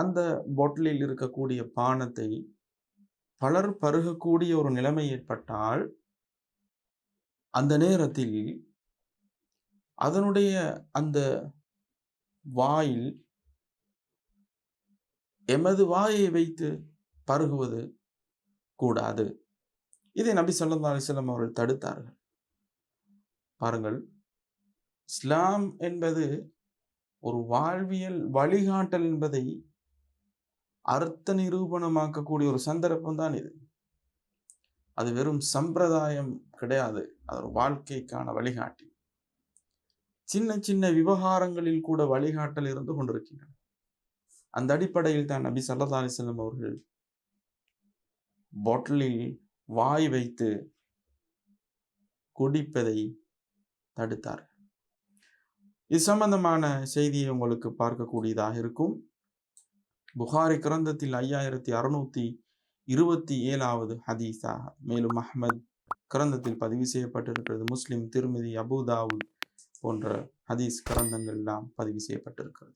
அந்த பாட்டிலில் இருக்கக்கூடிய பானத்தை பலர் பருகக்கூடிய ஒரு நிலைமை ஏற்பட்டால் அந்த நேரத்தில் அதனுடைய அந்த வாயில் எமது வாயை வைத்து பருகுவது கூடாது. இதை நபி ஸல்லல்லாஹு அலைஹி வஸல்லம் அவர்கள் தடுத்தார்கள். பாருங்கள், இஸ்லாம் என்பது ஒரு வாழ்வியல் வழிகாட்டல் என்பதை அர்த்த நிரூபணமாக்கக்கூடிய ஒரு சந்தர்ப்பம் தான் இது. அது வெறும் சம்பிரதாயம் கிடையாது, அது ஒரு வாழ்க்கைக்கான வழிகாட்டி. சின்ன சின்ன விவகாரங்களில் கூட வழிகாட்டல் இருந்து கொண்டிருக்கின்றன. அந்த அடிப்படையில் தான் நபி ஸல்லல்லாஹு அலைஹி வஸல்லம் அவர்கள் பாட்டிலில் வாய் வைத்து குடிப்பதை தடுத்தார். இது சம்பந்தமான செய்தியை உங்களுக்கு பார்க்கக்கூடியதாக இருக்கும். புகாரி கிரந்தத்தில் 5627வது ஹதீஸாக, மேலும் அஹ்மத் கிரந்தத்தில் பதிவு செய்யப்பட்டிருக்கிறது. முஸ்லிம், திர்மிதி, அபூ தாவூத் போன்ற ஹதீஸ் கிரந்தங்கள் எல்லாம் பதிவு செய்யப்பட்டிருக்கிறது.